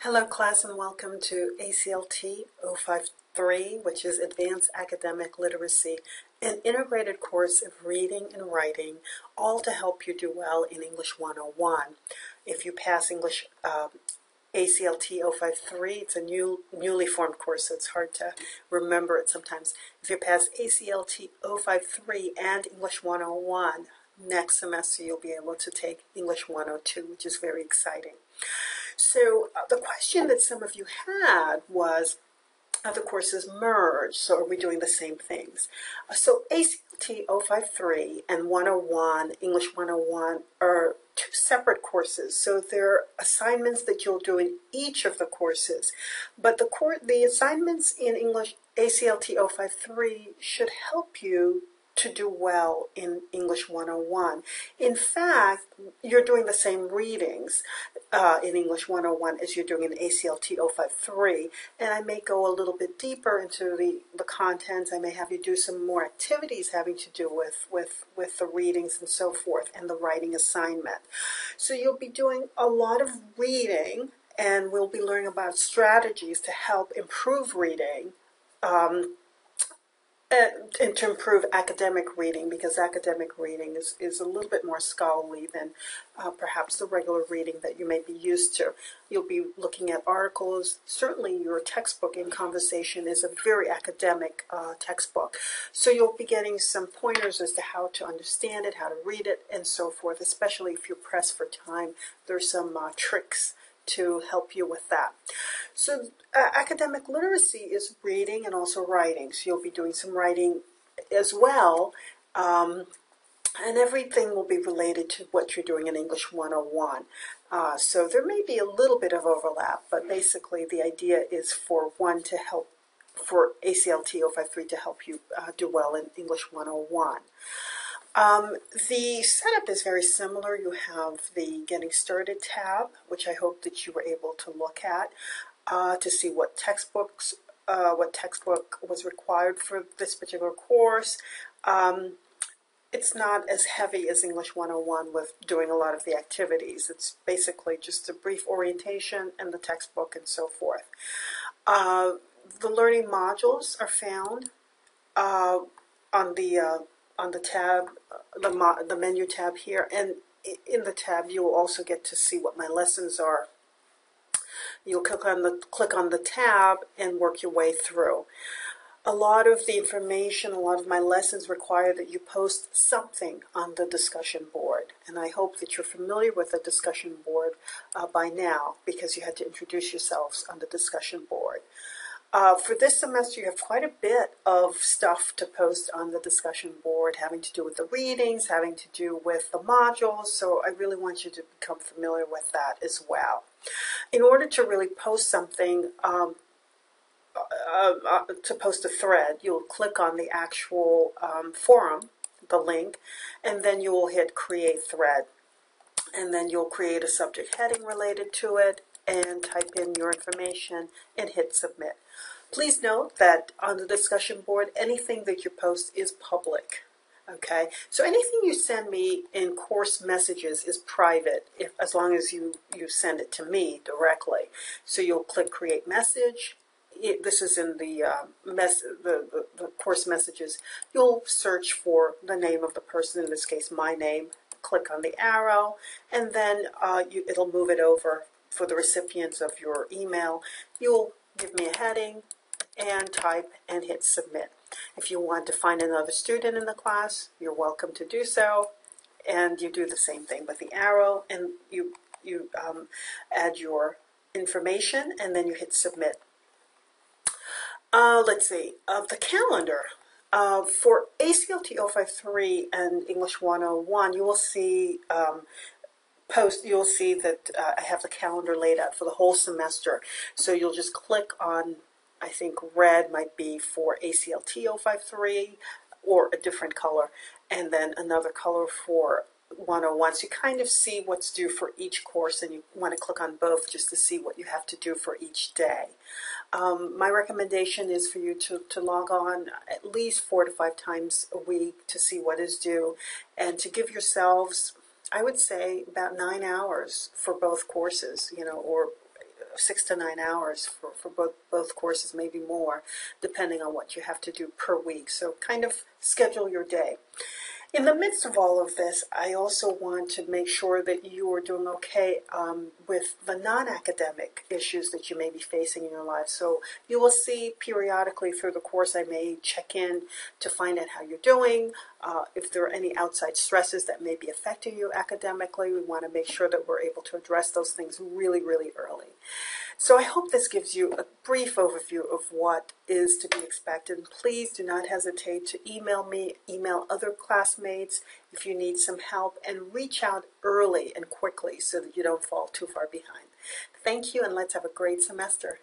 Hello class and welcome to aclt053, which is Advanced Academic Literacy, an integrated course of reading and writing, all to help you do well in English 101. If you pass English aclt053, it's a newly formed course, so it's hard to remember it sometimes. If you pass aclt053 and English 101, next semester you'll be able to take English 102, which is very exciting. So the question that some of you had was, are the courses merged? So are we doing the same things? So aclt053 and 101, English 101, are two separate courses. So they're assignments that you'll do in each of the courses. But the assignments in English aclt053 should help you to do well in English 101. In fact, you're doing the same readings in English 101 as you're doing in aclt053, and I may go a little bit deeper into the contents. I may have you do some more activities having to do with the readings and so forth, and the writing assignment. So you'll be doing a lot of reading, and we'll be learning about strategies to help improve reading, and to improve academic reading, because academic reading is a little bit more scholarly than perhaps the regular reading that you may be used to. You'll be looking at articles. Certainly your textbook in conversation is a very academic textbook. So you'll be getting some pointers as to how to understand it, how to read it, and so forth, especially if you're pressed for time. There's some tricks to help you with that. So academic literacy is reading and also writing. So you'll be doing some writing as well, and everything will be related to what you're doing in English 101. So there may be a little bit of overlap, but basically the idea is for aclt053 to help you do well in English 101. The setup is very similar. You have the Getting Started tab, which I hope that you were able to look at to see what textbook was required for this particular course. It's not as heavy as English 101 with doing a lot of the activities. It's basically just a brief orientation and the textbook and so forth. The learning modules are found on the tab, the menu tab here, and in the tab you will also get to see what my lessons are. You'll click on the tab and work your way through. A lot of the information, a lot of my lessons require that you post something on the discussion board, and I hope that you're familiar with the discussion board by now, because you had to introduce yourselves on the discussion board. For this semester, you have quite a bit of stuff to post on the discussion board, having to do with the readings, having to do with the modules, so I really want you to become familiar with that as well. In order to really post something, to post a thread, you'll click on the actual forum, the link, and then you will hit Create Thread. And then you'll create a subject heading related to it, and type in your information and hit Submit. Please note that on the discussion board, anything that you post is public. Okay, so anything you send me in course messages is private, as long as you send it to me directly. So you'll click Create Message. This is in the course messages. You'll search for the name of the person, in this case my name, click on the arrow, and then it'll move it over for the recipients of your email. You'll give me a heading and type and hit Submit. If you want to find another student in the class, you're welcome to do so, and you do the same thing with the arrow, and you add your information, and then you hit Submit. Let's see, the calendar. For aclt053 and English 101, you will see you'll see that I have the calendar laid out for the whole semester. So you'll just click on, I think red might be for aclt053, or a different color, and then another color for 101. So you kind of see what's due for each course, and you want to click on both just to see what you have to do for each day. My recommendation is for you to log on at least 4 to 5 times a week to see what is due, and to give yourselves, I would say, about 9 hours for both courses, or 6 to 9 hours for both courses, maybe more, depending on what you have to do per week. So kind of schedule your day. In the midst of all of this, I also want to make sure that you are doing okay with the non-academic issues that you may be facing in your life. So you will see periodically through the course, I may check in to find out how you're doing. If there are any outside stresses that may be affecting you academically, we want to make sure that we're able to address those things really, really early. So I hope this gives you a brief overview of what is to be expected. And please do not hesitate to email me, email other classmates if you need some help, and reach out early and quickly so that you don't fall too far behind. Thank you, and let's have a great semester.